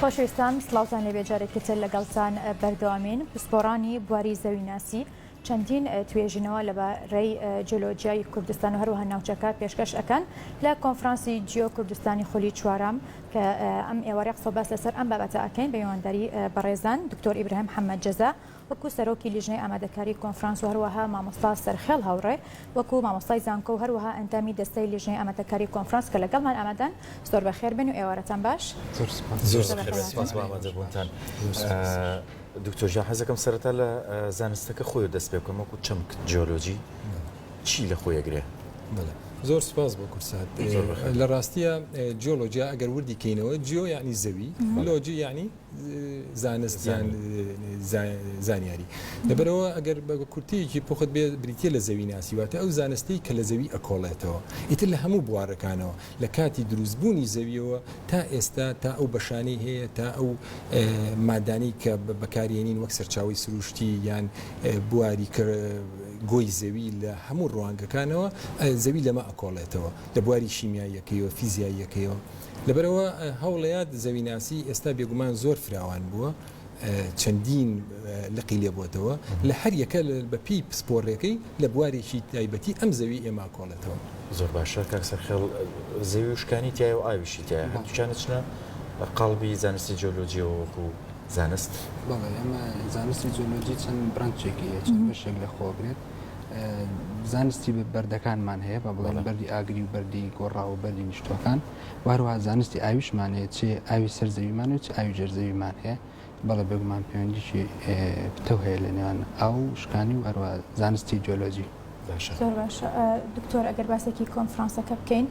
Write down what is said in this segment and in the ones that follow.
خۆشەویستان سڵاوتان لێ بێجارێکی تر لەگەڵتان بەردەوامین پسپۆڕانی بواری زەویناسی چەندین توێژینەوە لەبارەی جیۆلۆجیای کوردستان و هەروەها ناوچەکە پێشکەش ئەکەن لە کۆنفرانسی جیۆ کوردستانی خۆلی چوارەم کە ئەم ئێوارە قسە باس لەسەر ئەم بابەتە ئەکەین بە میوانداری بەڕێزان دکتۆر ئیبراهیم محەممەد جەزا وەکو سەرۆکی لیژنەی ئامادەکاری کۆنفرانس و هەروەها مامۆستا سەرخێڵ هاوڕێ وەکو مامۆستای زانکۆ و هەروەها ئەندامی دەستەی لیژنەی ئامادەکاری کۆنفرانس کە لەگەڵمان ئامادەن زۆر بەخێر بن و ئێوارەتان باش. دکتۆر ژان حەزەکەم سەرەتا لە زانستەکە خۆی دەست پێ بکەم وەکو چەمک جیۆلۆجی چی لە خۆی ئەگرێ؟ زۆر سپاس بۆ کورسات لە ڕاستیە جیۆلۆجیا ئەگەر وردی کەینەوە جیۆ یعنی زەوی لۆجی یعنی زانستیان زانیاری لەبەرەوە ئەگەر بە کورتەیەکی پۆخت بێ بریتە لە زەوی ناسیواتە ئەو زانستی کە لە زەوی ئەکۆڵێتەوە ئیتر لە هەموو بوارەکانەوە لە کاتی دروستبوونی زەویەوە تا ئێستا تا ئەو بەشانەی هەیە تا ئەو مادانی کە بەکارێنین وەک سەرچاوی سروشتی یان بواری گۆی زەوی لە هەموو ڕوانگەکانەوە زەوی لەمە ئەکۆڵێتەوە لە بواری شیمیاییەکەیەوە فیزیاییەکەیەوە لەبەرەوە هەوڵەیات زەویناسی ئێستا بێگومان زۆر فراوان بووە چەندین لقی لێبووتەوە لە هەر یەکە بە پێی پسپۆڕێکەی لە بوارێکی تایبەتی ئەم زەوی ئێمە ئەکۆڵێتەوە. زۆر باشە کاک سەرخێڵ زەوی وشکانی تایە و ئاویشی تایە هەردووچانە چنە قەڵبی زانستی جیۆلۆجیەوە وەکو زانست؟ بەڵێ ئەمە زانستی جیۆلۆجی چەند برانچێکی هەیە چەند بەشێک لە خۆگرێت زانستی بەردەکانمان هەیە بە بڵێن بەردی ئاگری و بەردی گۆڕا و بەردی نیشتۆکان وهروەها زانستی ئاویشمان هەیە چێ ئاوی سەرزەویمان و چ ئاوی ژێرزەویمان هەیە بەڵێ بێگومان پەیوەندیشی پتە هەیە لە نێوان ئاو شکانی و هەروەها زانستی جیۆلۆجی. زۆر باشە دکتۆر ئەگەر باسێکی کۆنفرانسەکە بکەین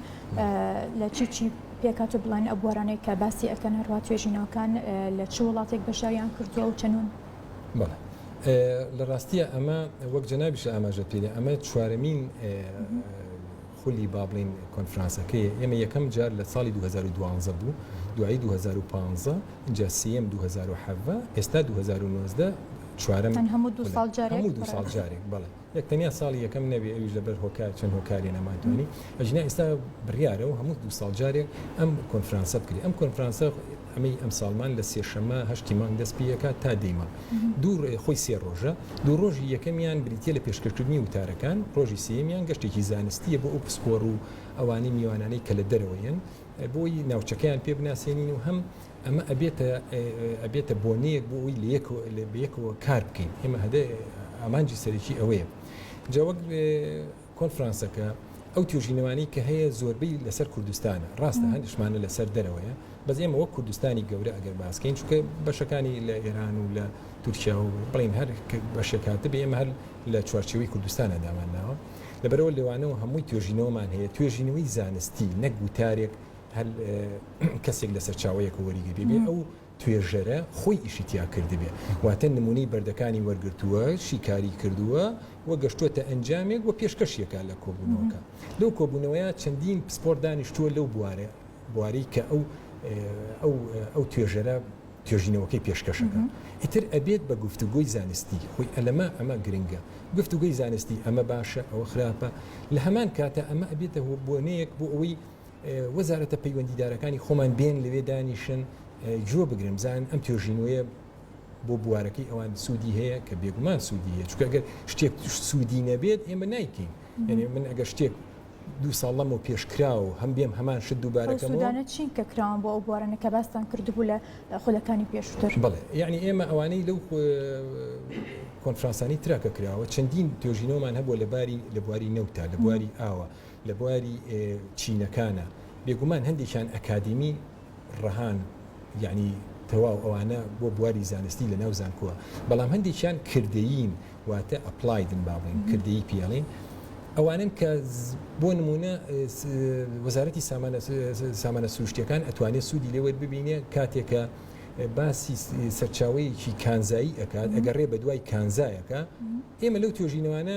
لە چی پێکات و بڵێن ئەو بوارانەی کە باسی ئەکەن هەروە توێژینەوەکان لە چ وڵاتێک بەشاریان کردووە و چەنون؟ بەڵێ لە ڕاستیە ئەمە وەک جەنابیش ئاماژە پێێ ئەمە چوارەمین خولی با بڵین کۆنفرانسەکەی ئێمە یەکەم جار لە ساڵی 2012 بوو دوایی 2015 اینجا سیم 2007 ئێستا 2019 چوارەم هەموو دو ساڵ جارێک بەڵێ یەکتەنیا ساڵی یەکەم نەبێ ئەویش لەبەر هۆکار چەند هۆکاری نەماتوانی ئەژنا ئێستا بڕیارە و هەموو دو ساڵ جارێک ئەم کۆنفرانسە بکری ئەم کۆنفرانسە ئەمەی ئەم ساڵمان لە سێشەمە هەشتی مانگ دەست پێیەکە تا دەیمە دوو خۆی سێ ڕۆژە دوو ڕۆژی یەکەمیان بریتە لە پێشکەشکردنی وتارەکان ڕۆژی سێمیان گەشتێکی زانستیە بۆ ئەو پسپۆڕ و ئەوانەی میوانانەی کە لە دەرەوەیەن بۆی ناوچەکەیان پێ بناسیێنین و هەم ئەمە ئەبێتە بۆنەیەک بۆ ئەوی بەیەکەوە کار بکەین ئێمە هەدە ئامانجی سەرەکی ئەوەیە جاوەک کۆنفرانسەکە ئەو توێژینەوانی کە هەیە زۆربەی لەسەر کوردستانە ڕاستە هەندشمانە لەسەر دەرەوەیە بەس ئێمە وەک کوردستانی گەورە ئەگەر باسکەین چونکە بەشەکانی لە ئێران و لە تورکیا و بڵین هەر بەشێکاتە بێ ئێمە هەر لە چوارچێوەی کوردستانە دامانناوە لەبەرەوە لەوانەوە هەمووی توێژینەوەمان هەیە توێژینەوەی زانستی نەک وتارێک هەر کەسێک لەسەر چاوەیەک وەریگە بێ ئەو توێژەرە خۆی ئیشیتیا کردبێ واتە نمونەی بەردەکانی وەرگرتووە شیکاری کردووە وە گەشتووەتە ئەنجامێک و پێشکەشیەکە لە کۆبوونەوەکە لەو کۆبوونەوەیە چەندین پسپۆر دانیشتووە لەو بوارەی کە ئەو توێژەرە توێژینەوەکەی پێشکەشەکە ئیتر ئەبێت بە گفتوگۆی زانستی خۆی ئەمە گرنگە گفتوگۆی زانستی ئەمە باشە ئەوە خراپە لە هەمان کاتە ئەمە ئەبێتە بۆنەیەک بۆ ئەوەی وەزارەتە پەیوەندیدارەکانی خۆمان بێن لەوێ دانیشن جۆ بگرم زان ئەم توێژینەوەیە بۆ بوارەکەی ئەوان سوودی هەیە کە بێگومان سوودی هەیە چونکە ئەگەر شتێک سوودی نەبێت ئێمە نایکەین یعنی من ئەگەر شتێک دو ساڵ لەمەوە پێشکرا و هەم بێم هەمان شت دووبارەکەمەوە سوودانە چین کە کراون بۆ ئەو بوارانە کە باستان کردبوو لە خولەکانی پێشووتر بڵێ یعنی ئێمە ئەوانەی لەو کۆنفرانسانی تراکە کراوە چەندین توێژینەوەمان هەبووە لە بواری نەوتە لە بواری ئاوە لە بواری چینەکانە بێگومان هەندێکیان ئەکادمی ڕەهان یعنی تەواو ئەوانە بۆ بواری زانستی لە ناو زانکۆوە بەڵام هەندێکیان کردەیین واتە ئەپلایدن باڵین کردەیی پێڵین ئەوانن کە بۆ نمونە وەزارەتی سامانە سروشتیەکان ئەتوانێت سوودی لێوەت ببینێ کاتێکە باسی سەرچاوەیەکی کانزایی ئەکات ئەگەر ڕێ بە دوای کانزایەکە ئێمە لەو توێژینەوانە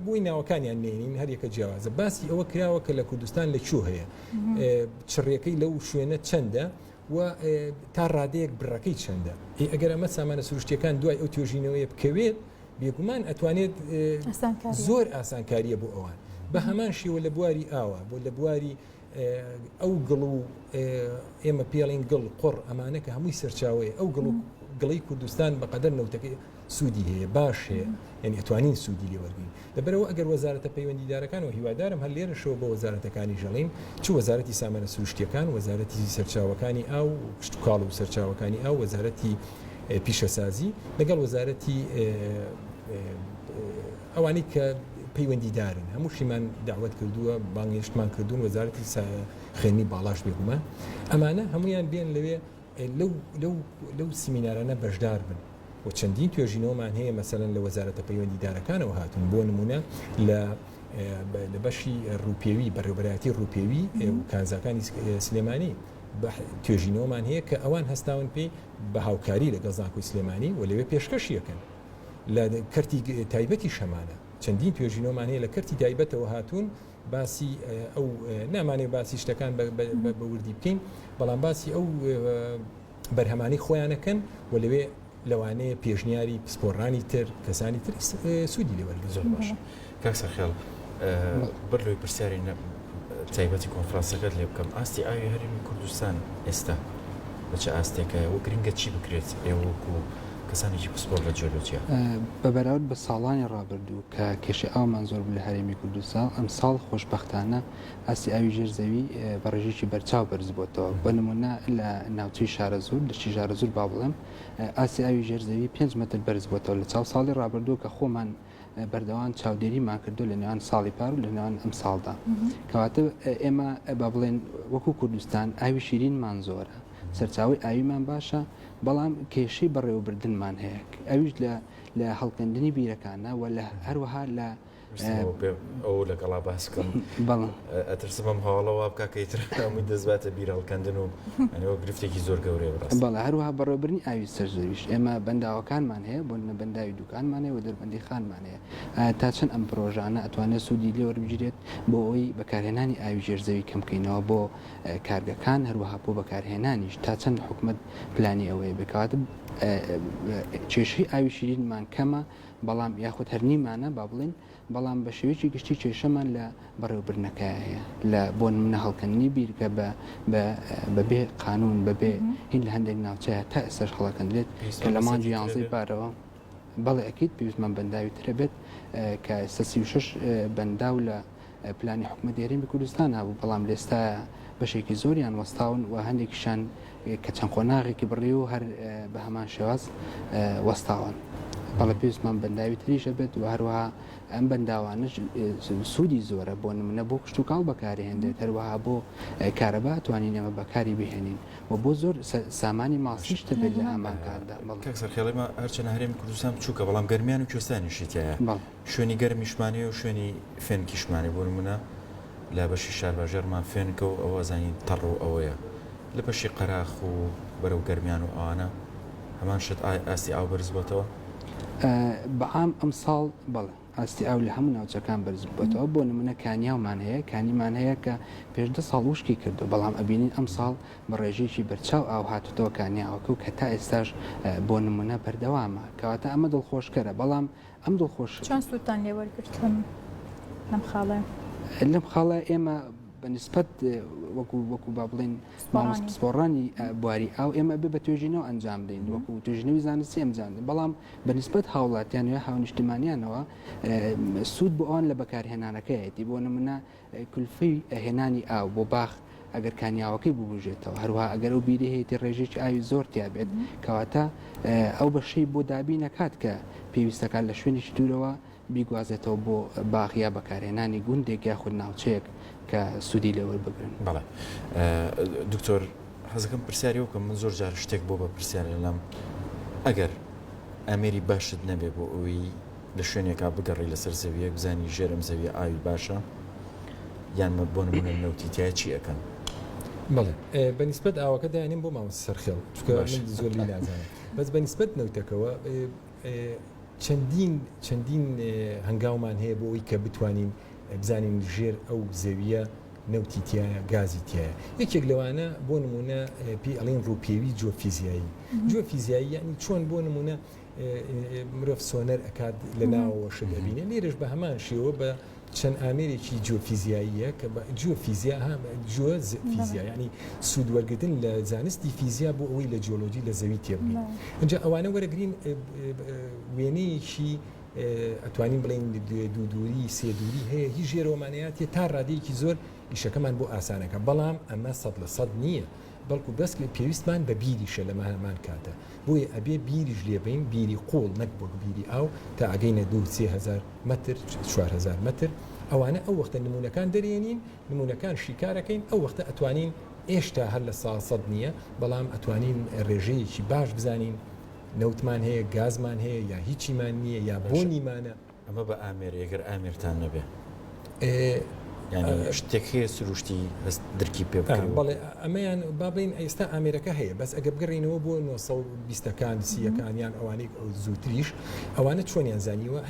بۆی ناوەکانیان نێنین هەر یەکە جیاوازە باسی ئەوە کراوە کە لە کوردستان لەکوێ هەیە چڕێەکەی لەو شوێنە چەندە و تا ڕادەیەک بڕەکەی چەندە ئەگەر ئەمە سامانە سروشتیەکان دوای ئەو توێژینەوەی بکەوێت بێگومان ئەتوانێت زۆر ئاسانکاریە بۆ ئەوان بە هەمان شێوە لە بواری ئاوە بۆ لە بواری ئەو گڵ و ئێمە پێڵین گڵ قڕ ئەمانەکە هەمووی سەرچاوەیە ئەو گڵی کوردستان بەقەدەر نەوتەکەی سوودی هەیە باش هەیە یعنی ئەتوانین سوودی لێ وەرگین لەبەرەوە ئەگەر وەزارەتە پەیوەندیدارەکان و هیوادارم هەر لێرەشەوە بە وەزارەتەکانی ژەڵین چ وەزارەتی سامانە سروشتیەکان وەزارەتی سەرچاوەکانی ئاو کشتتوکاڵ و سەرچاوەکانی ئاو وەزارەتی پیشەسازی لەگەڵ وەزارەتی ئەوانی کە پەیوەندیدارن هەمووشیمان داوت کردووە بانگێشتمان کردوون وەزارەتی خوێنی باڵاش بێگومان ئەمانە هەمویان بێن لەوێ لەو سیمینارانە بەشدار بن و چەندین توێژینەوەمان هەیە مەسەلەن لە وەزارەتە پەیوەندیدارەکانەوە هاتون بۆ نمونە لە بەشی ڕووپێوی بەڕێوەبەرایەتی ڕووپێوی و کانزاکانی سلێمانی توێژینەوەمان هەیە کە ئەوان هەستاون پێی بە هاوکاری لەگەڵ زانکۆی سلێمانی و لەوێ پێشکەشیەکەن لە کەرتی تایبەتی شەمانە چەندین توێژینەوەمان هەیە لە کەرتی تایبەتەوە هاتوون باسی ئەو نامانێ باسی شتەکان بە وردی بکەین بەڵام باسی ئەو بەرهەمانی خۆیانەکەن و لەوێ لەوانەیە پێشنیاری پسپۆڕانی تر کەسانی تر سوودی لێوەرگن زۆر باش کاکسە خێڵ بەرلۆی پرسیاری تایبەتی کۆنفرانسەکەت لێ بکەم ئاستی ئاوی هەرێمی کوردستان ئێستا بە چه ئاستێکە و گرنگە چی بکرێت ئێوەکو کەسانێکی پسپۆر لە جیۆلۆجیا بەبەراورد بە ساڵانی ڕابردوو کە کێشەی ئاومان زۆر لە هەرێمی کوردستان ئەم ساڵ خۆشبەختانە ئاستی ئاوی ژێرزەوی بە ڕێژێکی بەرچاو بەرز بۆتەوە بە نمونە لە ناوچەی شارە زۆر لەشی ژارە زۆر با بڵێم ئاستی ئاوی ژێرزەوی 5 متر بەرز بۆتەوە لە چاو ساڵی ڕابردوو کە خۆمان بەردەوام چاودێریمان کردو لە نێوان ساڵی پار و لە نێوان ئەم ساڵدا کەواتە ئێمە با بڵێن وەکو کوردستان ئاوی شیرینمان زۆرە سەرچاوی ئاویمان باشە بەڵام کێشەی بەڕێوەبردنمان هەیە ئەویش لە هەڵکەندنی بیرەکانە و لە هەروەها لە ئەو لەگەڵا باسکەم ئەترسم ئەم هەواڵەوە بکەیتر هەمووی دەزباتە بیرەڵکەندن و ئەنەوە گرفتێکی زۆر گەورەیە ڕاست بەڵێ هەروەها بەڕێوەبردنی ئاوی سەرزەویش ئێمە بەنداوەکانمان هەیە بۆ بەنداوی دوکانمان هەیە و دەربەندی خانمان هەیە تا چەند ئەم پرۆژانە ئەتوانێت سوودی لێ وەربگیرێت بۆ ئەوەی بەکارهێنانی ئاوی ژێرزەوی کەمکەینەوە بۆ کارگەکان هەروەها بۆ بەکارهێنانیش تا چەند حکومت پلانی ئەوەیە بکاتە کێشەی ئاوی شیرینمان کەمە بەڵام یاخود هەرنیمانە با بڵێن بەڵام بە شێوەیەکی گشتی کێشەمان لە بەڕێوەبردنەکە هەیە لە بۆ نمونە هەڵکەندنی بیرکە بەبێ قانون بەبێ هین لە هەندێک ناوچەیە تا ئێستاش هەڵەکەندرێت کە لە مانجی 11 بارەوە بەڵێ ئەکید پێویستمان بەنداوی ترە بێت کە ئێستا 36 بەنداو لە پلانی حکومەت هەرێمی کوردستان هەبوو بەڵام لێستا بەشێکی زۆریان وەستاون و هەندێکیشان کە چەند قۆناغێکی بڕی و هەر بە هەمان شێواز وەستاون بەڵە پێویستمان بەنداوی تریشە بێت و هەروەها ئەم بەنداوانش سوودی زۆرە بۆ نمونە بۆ کشتتوکاڵ بەکارهێنرێت هەروەها بۆ کارەبا توانین ئەمە بەکاری بهێنین و بۆ زۆر سامانی ماسیشتە بێت لە ئەمان کاردا سەرخێڵێمە هەرچەنە هەرێمی کوردستان بچووکە بەڵام گەرمیان و کوێستانیشتایە شوێنی گەرمیشمانی و شوێنی فێنکیشمانی بۆ نمونە لە بەشی شارباژێرمان فێنکە و ئەوە زانی تەڕ و ئەوەیە لە بەشی قەراخ و بەرەو گەرمیان و ئەوانە هەمان شت ئاستی ئاو بەرز بۆتەوە بەعام ئەم ساڵ بەڵێ ئاستی ئاو لە هەموو ناوچەکان بەرز بۆتەوە بۆ نمونە کانیاومان هەیە کانیمان هەیە کە پێشدە ساڵ وشکی کردو بەڵام ئەبینین ئەم ساڵ بە ڕێژێکی بەرچاو ئاو هاتوتەوە کانیاوەکە و کە تا ئێستاش بۆ نمونە بەردەوامە کەواتە ئەمە دڵخۆشکەرە بەڵام ئەم دڵخۆش چەند سوودتان لێوەرگرتن لەم خاڵە لەم خاڵە ئێمە بەنسبەت وەکو با بڵێن سپۆڕانی بواری ئاو ئێمە بە توێژینەوە ئەنجام دەین وەکو توێژنەوەی زانستی ئەمجاندن بەڵام بەنسبەت هاوڵاتیان وێ هاونیشتمانیانەوە سوود بۆ ئەوان لە بەکارهێنانەکەیەتی بۆ نمونە کولفەی هێنانی ئاو بۆ باخ ئەگەر کانیاوەکەی ببوژێتەوە هەروها ئەگەر ئەو بیری هەیەی ڕێژێکی ئاوی زۆر تیابێت کەواتە ئەو بەشەی بۆ دابی نەکات کە پێویستەکان لە شوێنێکی دوورەوە بیگوازێتەوە بۆ باخیا بەکارهێنانی گوندێک یاخود ناوچەیەک کە سوودی لەوە بگرن بەڵێ دکتۆر حەزەکەم پرسیاری وکەم من زۆر جار شتێک بۆ بە پرسیارە لەم ئەگەر ئەمێری باشت نەبێ بۆ ئەوی لە شوێنێکا بگەڕی لەسەر زەویە بزانی ژێرم زەویە ئاوی باشە یان بۆ نمونە نەوتیتیای چی ئەەکەن بەڵێ بەنسبەت ئاوەکە دایانیم بۆ ماوە سەرخێڵ چکە زۆر لی نازانم بەس بەنسبەت نەوتەکەەوە چەندین هەنگاومان هەیە بۆ ئەوی کە بتوانین بزانین ژێر ئەو زەویە نەوتیتیایە گازیتیایە یەکێک لەوانە بۆ نمونە پێی ئەڵێن ڕووپێوی جۆفیزیایی جۆفیزیایی یعنی چۆن بۆ نمونە مرۆڤ سۆنەر ئەکات لە ناوەوە شت دەبینێ لێرەش بە هەمان شێوە بە چەند ئامێرێکی جیۆفیزیاییە کە جیۆفیزیا جۆز فیزیا یعنی سوودوەرگتن لە زانستی فیزیا بۆ ئەوەی لە جیۆلۆژی لە زەوی تێبگەین اینجا ئەوانە وەرەگرین وێنەیەکی ئەتوانین بڵین دوو دووری سێ دووری هەیە هیچ ژێرۆمانەیەتی تا ڕادەیەکی زۆر ئیشەکەمان بۆ ئاسانەکە بەڵام ئەمە 100% نییە بەڵکو بەس پێویستمان بە بیریشە لە ماهەمان کاتە بۆیە ئەبێ بیریش لێبین بیری قوڵ نەک بۆ بیری ئاو تا ئەگەینە 2-3,000 متر 4,000 متر ئەوانە ئەو وەختە نمونونەکان دەرێنین نمونونەکان شیکارەکەین ئەو وەختە ئەتوانین ئێشتا هەر لە 100 نییە بەڵام ئەتوانین ڕێژەیەکی باش بزانین نەوتمان هەیە گازمان هەیە یا هیچیمان نییە یا بۆنیمانە ئەمە بە ئامێر ئەگەر ئامێرتان نەبێ ینی شتێک هەیە سروشتی هەست درکی پێ بڵێ ئەمەیان بابین ئێستا ئامێرەکە هەیە بەس ئەگە بگەڕینەوە بۆ 1920ەکان سیەکانیان ئەوانەی زوو تریش ئەوانە چۆنیان زانیوە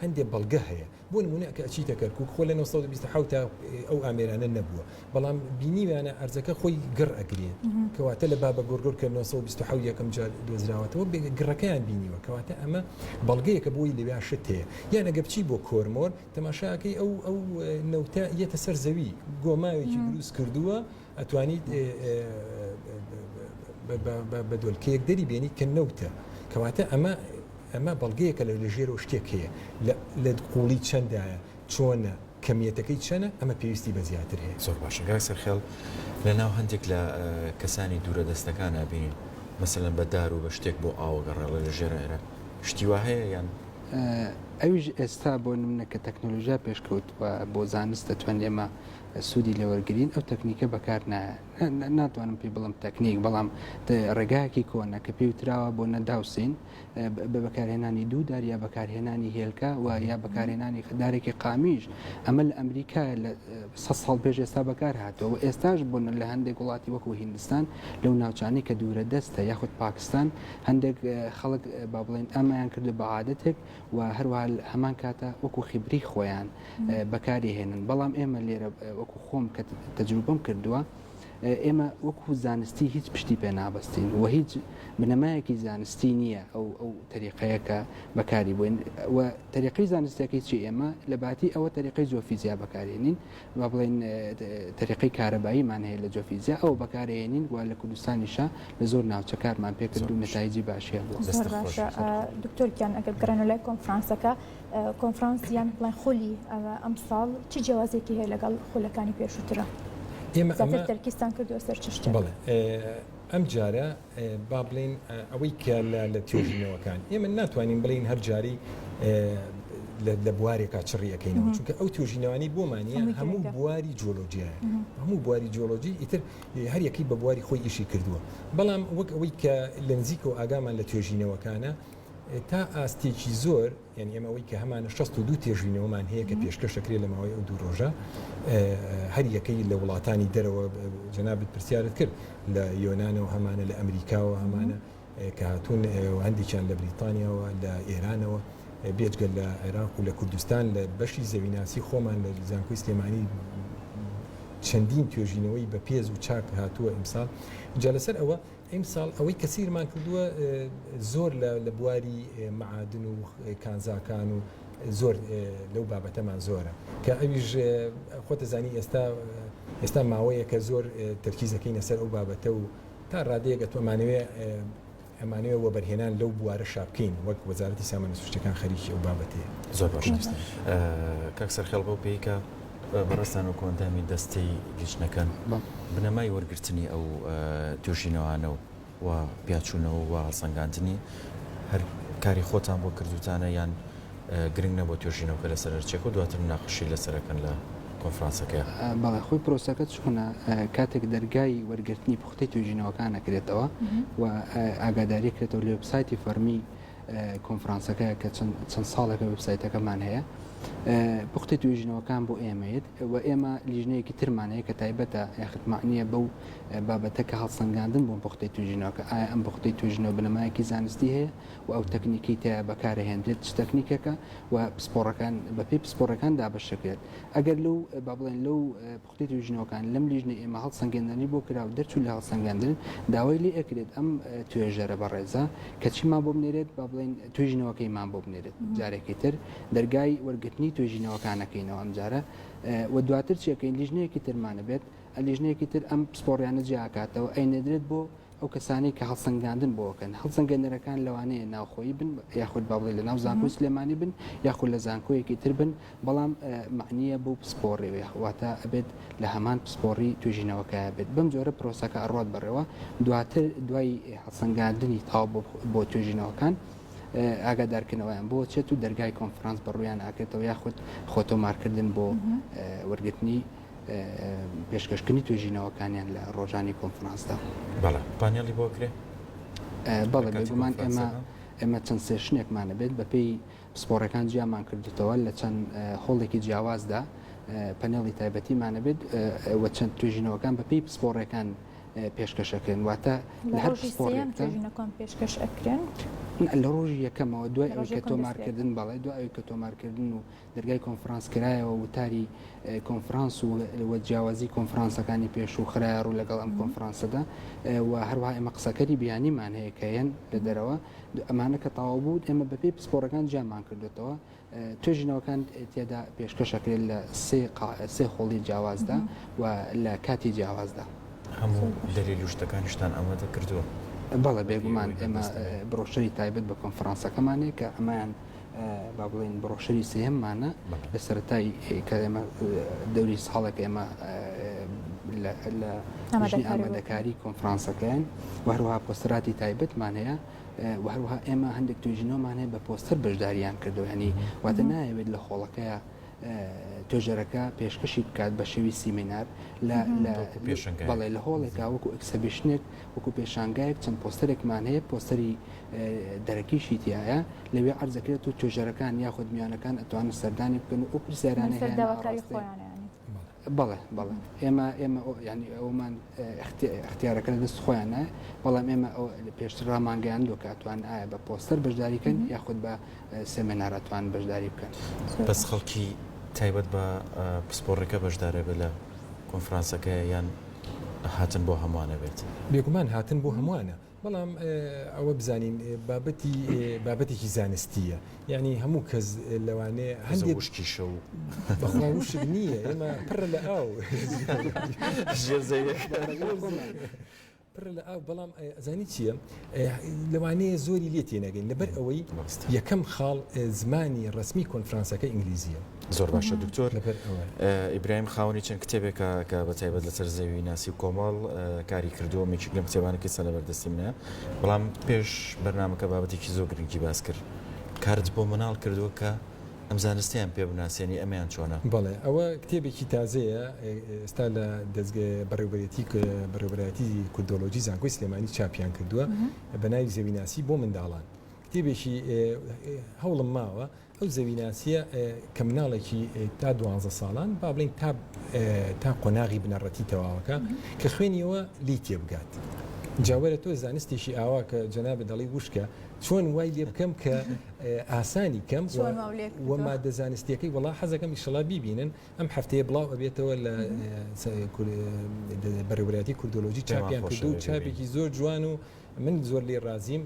هەندێ بەڵگە هەیە بۆ نمونە کە ئەچیتە کەرکووک خۆ لە 1920 تا ئەو ئامێرانە نەبووە بەڵام بینیوانە ئەرزەکە خۆی گڕ ئەگرێت کەواتە لە بابە گۆرگۆر کە 1920 یەکەم جار دۆزراوەتەوە گڕەکەیان بینیوە کەواتە ئەمە بەڵگەیەکە بۆی لەوێ شت هەیە یان ئەگە بچی بۆ کۆرمۆر تەماشاکەی ئەو نەوتە یەتە سەر زەوی گۆماوێکی دروست کردووە ئەتوانیت بە دۆلکەیەک دەری بێنی کە نەوتە کەواتە ئەمە بەڵگەیەکە لە لەژێرەوە شتێک هەیە لە قوڵی چەندایە چۆنە کەمیەتەکەی چەنە ئەمە پێویستی بە زیاتر هەیە زۆر باشە گای سەرخێڵ لە ناو هەندێک لە کەسانی دوورە دەستەکان نبینین مەسەلەن بە دار و بە شتێک بۆ ئاوەگەڕێ لە لەژێرە ئێرە شتیوا هەیە یان ئەویش ئێستا بۆ نمونە کە تەکنۆلۆژیا پێشکەوت بۆ زانست دەتوان ئێمە سوودی لەوەرگرین ئەو تەکنیکە بەکار ناتوانم پێی بڵم تەکنیک بەڵام ڕێگایەکی کۆنە کە پێی وتراوە بۆ نەداوسین بە بەکارهێنانی دوودار یا بەکارهێنانی هێلکە و یا بەکارهێنانی خدارێکی قامیش ئەمە لە ئەمریکا لە 100 ساڵ پێش ئێستا بەکار هاتەوە ئێستاش بوون لە هەندێک وڵاتی وەکو هیندستان لەو ناوچانی کە دوورە دەستە یاخود پاکستان هەندێک خەڵک با بڵێن ئەمایان کرد بە عادەتێک و هەروە هەمان کاتە وەکو خیبری خۆیان بەکاری هێنن بەڵام ئێمە لێرە وەکو خۆم کە تەجروبەم کردووە ئێمە وەکو زانستی هیچ پشتی پێ نابستین و هیچ بنەمایەکی زانستی نییە ئەو تەریقەیەکە بەکاری بووین و تەریقی زانستیەکەی چی ئێمە لە باتی ئەوە تەریقی جۆفیزیا بەکارێنین با بڵێن تەریقی کارەباییمان هەیە لە جۆفیزیا ئەو بەکارێنین و لە کوردستانیشە لە زۆر ناوچە کارمان پێکرد و نەتایجی باشیە بوو دکتۆرکیان ئەگەر بگەڕێنەوە لای کۆنفرانسەکە کۆنفرانسیان بڵێن خۆلی ئەم ساڵ چی جیاوازێکی هەیە لەگەڵ خۆلەکانی پێشووترە تەرکیستان کردووە سەر چ شتێک بڵێ ئەم جارە با بڵین ئەوەی کە لە توێژینەوەکان ئێمە ناتوانین بڵین هەر جاری لە بوارێکا چڕیەکەینەوە چونکە ئەو توێژینەوانی بۆمانە هەموو بواری جۆلۆجیایە هەموو بواری جۆلۆجی ئیتر هەر یەکی بە بواری خۆی ئیشی کردووە بەڵام وەک ئەوەی کە لە نزیکەوە ئاگامان لە توێژینەوەکانە تا ئاستێکی زۆر یعنی ئێمە ئەوەی کە هەمانە 62 تێژینەوەمان هەیە کە پێشکەشەکرێت لە ماوەی ئەو دوو ڕۆژە هەر یەکەی لە وڵاتانی دەرەوە جەنابەت پرسیارت کرد لە یۆنانەوە هەمانە لە ئەمریکاوە هەمانە کە هاتوون هەندێکیان لە بریتانیاوە لە ئێرانەوە بێجگە لە عێراق و لە کوردستان لە بەشی زەویناسی خۆمان لە زانکۆی سلێمانی چەندین توێژینەوەی بە پێز و چاک هاتووە ئیمساڵ جا لەسەر ئەوە ئیمساڵ ئەوەی کەسیرمان کردووە زۆر لە بواری معادن و کانزاکان و زۆر لەو بابەتەمان زۆرە کە ئەویش خۆتەزانی ئێستا ماوەیە کە زۆر تەرکیزەکەینە سەر ئەو بابەتە و تا ڕادەیەگە ئەمانوێ وەبەرهێنان لەو بوارە شابکەین وەک وەزارەتی سامانە سوشتەکان خەریکی ئەو بابەتەیە زۆر باش کاک سەرخێڵ بەو پێیکە بەڕستان و کۆندامی دەستەی لیژنەکەن بنەمای وەرگرتنی ئەو توێژینەوانە و پیاچوونەوە و هەڵسەنگاندنی هەر کاری خۆتان بۆ کردوتانە یان گرنگ نەبوو توێژینەوەکە لە سەرچێک و دواتر ناخشی لەسەرەکەن لە کۆنفرانسەکە بەڵێ خۆی پرۆسەکە چۆنە کاتێک دەرگای وەرگرتنی پوختەی توێژینەوەکان نەکرێتەوە و ئاگاداری کرێتەوە لە وێبسایتی فەرمی کۆنفرانسەکە کە چەند ساڵێکە وێبسایتەکەمان هەیە پوختەی توێژینەوەکان بۆ ئێمەیت و ئێمە لیژنەیەکی ترمانەیە کە تایبەتە یاخدمانیە بەو بابەتە کە هەڵسەنگاندن بۆ پوختەی توێژینەوەکە ئایا ئەم پوختەی توێژینەوە بنەمایەکی زانستی هەیە و ئەو تەکنیکی تیا بەکارهێنرێت چ تەکنیکەکە و پسپۆڕەکان بەپێی پسپۆڕەکان دابەشەکرێت ئەگەر لەو با بڵێن لەو پوختەی توێژینەوەکان لەم لیژنە ئێمە هەڵسەنگاندنی بۆ کرا و دەرچوو لە هەڵسەنگاندن داوای لێ ئەکرێت ئەم توێژەرە بەڕێزە کە چیمان بۆ بنێرێت با بڵێن توێژینەوەکەیمان بۆ بنێرێت جارێکی تر دەرگای وەرگرتنی دیاریکردنی توێژینەوەکانەکەینەوە ئەمجارە و دواتر چیەکەین لیژنەیەکی ترمانە بێت لیژنەیەکی تر ئەم سپۆڕیانە جیاکاتەوە ئەینەدرێت بۆ ئەو کەسانی کە هەڵسەنگاندن بۆکەن هەڵسەنگەندەرەکان لەوانەیە ناوخۆیی بن یاخود باڵێ لە ناو زانکۆی سلێمانی بن یاخود لە زانکۆیەکی تر بن بەڵام معنیە بۆ پسپۆڕێ واتە ئەبێت لە هەمان پسپۆڕی توێژینەوەکە بێت بەم جۆرە پرۆسەکە ئەڕات بڕێەوە دواتر دوای هەڵسەنگاندنی تاو بۆ توێژینەوەکان ئاگادارکردنەوەیان بۆ چێت و دەرگای کۆنفرانس بەڕوویان ئاکرێتەوە یاخود خۆتۆمارکردن بۆ وەرگرتنی پێشکەشکردنی توێژینەوەکانیان لە ڕۆژانی کۆنفرانسدا بەڵێ پانێڵی بۆ کرێ بەڵێ بێگومان ئێمە چەند سێشنێکمانە بێت بەپێی پسپۆڕەکان جیامان کردوتەوە لە چەند هۆڵێکی جیاوازدا پەنێڵی تایبەتیمانە بێت وە چەند توێژینەوەکان بەپێی پسپۆڕەکان پێشکەشەکەن واتە لە هەر پسپۆڕێکتان پێشکەش ئەکرێن لە ڕۆژی یەکەمەوە دوای ئەوەی کە تۆمارکردن بەڵێ دوای ئەوەی کە تۆمارکردن و دەرگای کۆنفرانس کرایەوە وتاری کۆنفرانس و جیاوازی کۆنفرانسەکانی پێش و خراە ڕوو لەگەڵ ئەم کۆنفرانسەدا و هەروەها ئێمە قسەکەری بیانیمان هەیە کەیەن لە دەرەوە ئەمانە کە تەواو بوو ئێمە بەپێی پسپۆڕەکان جیامان کردوێتەوە توێژینەوەکان تێدا پێشکەشەکرێت لە سێ خۆڵی جیاوازدا و لە کاتی جیاوازدا هەموو دەلیل و شتەکانیشتان ئەمەدە کردووە بەڵێ بێگومان ئێمە بڕۆشەری تایبەت بە کۆنفرانسەکەمانەیە کە ئەمان با بڵێن بڕۆشەری سێهممانە لە سەرەتای کە ئێمە دەوری ساڵێک ئێمە لە ئامادەکاری کۆنفرانسەکەیان و هەروەها پۆستەراتی تایبەتمان هەیە و هەروەها ئێمە هەندێک توێژینەوەمان هەیە بە پۆستەر بەشداریان کردو ینی واتە نایەوێت لە خۆڵەکەیە توێژەرەکە پێشکەشی بکات بە شێوی سیمینار بەڵێ لە هۆڵێکا وەکو ئەکسەبیشنێک وەکو پێشانگایەک چەند پۆستەرێکمان هەیە پۆستەری دەرەکیشی تایە لەوێ عرضەکرێت و توێژەرەکان یاخود میانەکان ئەتوانن سەردانی بکەن و ئەو پرسیارانە بەڵێ ئێمە ینی ئەومان اختیارەکە لە دەست خۆیانە بەڵام ئێمە پێشتر ڕامانگەیان دۆکاتوان ئایا بە پۆستەر بەشداریکەن یاخود بە سێمینارەتوان بەشداری بکەن بەس خەڵکی تایبەت بە پسپۆڕەکە بەشدارە بێ لە کۆنفرانسەکە یان هاتن بۆ هەمووانە بێت بێگومان هاتن بۆ هەمووانە بەڵام ئەوە بزانین بابەتێکی زانستیە یعنی هەموو کەس لەوانەیە هەندێک وشکیشە و بەخوا وشک نییە ئێمە پڕە لە ئاو پڕ لە ئاو بەڵام ئەزانی چییە لەوانەیە زۆری لێ تێنەگەین لەبەر ئەوەی یەکەم خاڵ زمانی ڕسمی کۆنفرانسەکە ئینگلیزیە زۆر باشە دکتۆر ئیبراهیم خاوەنی چەند کتێبێکە کە بە تایبەت لەسەر زەوی ناسی و کۆمەڵ کاری کردووە مێکێک لەم کتێبانەکەی سە لەبەردەستی منە بەڵام پێش بەرنامەکە بابەتێکی زۆر گرنگی باس کرد کارت بۆ مناڵ کردووە کە ئەم زانستیان پێ بناسیێنی ئەمەیان چۆنە بەڵێ ئەوە کتێبێکی تازەیە ئێستا لە دەستگە بەڕێوەبەتی کوردۆلۆژی زانکۆی سلێمانی چاپیان کردووە بە ناوی زەویناسی بۆ منداڵان کتێبێکی هەوڵم ماوە ئەو زەویناسیە کە مناڵێکی تا 12 ساڵان با بڵین تا قۆناغی بنەڕەتی تەواوەکە کە خوێنیەوە لی تێ بگات جاوەرە تۆ زانستێکی ئاوا کە جەنابە دەڵی وشکە چۆن وای لێ بکەم کە ئاسانی کەم وەما دەزانستیەکەی وڵا حەزەکەم ئیشەڵا بیبینن ئەم هەفتەیە بڵاو ئەبێتەوە لە بەڕێوەبەتی کوردۆلۆژی چاپیان کردو و چاپێکی زۆر جوان و من زۆر لێ رازیم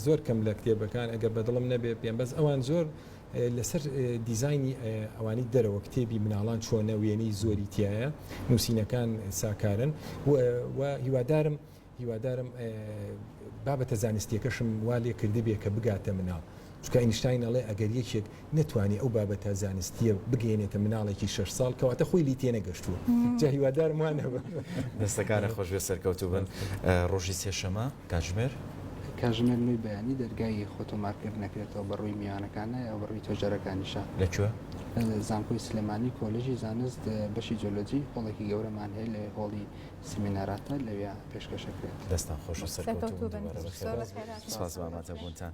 زۆر کەم لە کتێبەکان ئەگەر بەدڵم نەبێ پێم بەس ئەوان زۆر لەسەر دیزایانی ئەوانی دەرەوە کتێبی مناڵان چۆنە وێنەی زۆری تایە نووسینەکان ساکارن و هیوادارم بابەتە زانستیەکەشم وا لێ کردی بێ کە بگاتە مناڵ چکە ئینشتاین ئەڵێ ئەگەر یەکێک نتوانێت ئەو بابەتە زانستیە بگەێنێتە مناڵێکی 6 ساڵ کەواتە خۆی لی تێنەگەشتووە جا هیوادارم وانەبە دەستەکانە خۆشوێ سەرکەوتو بن ڕۆژی سێشەمە کاتژمێر نوێی بەیانی دەرگای خۆتۆمارکردنەکرێتەوە بەڕووی میوانەکانە یا بەڕووی تۆژەرەکانیشە لەکوێ زانکۆی سلێمانی کۆلێژی زانست بەشی جیۆلۆجی هۆڵێکی گەورەمان هەیە لە هۆڵی سیمیناراتە لەوێ پێشکەشەکرێت دەستان خۆش و سەرکەوتو بن سپاس بە ئامادەبوونتان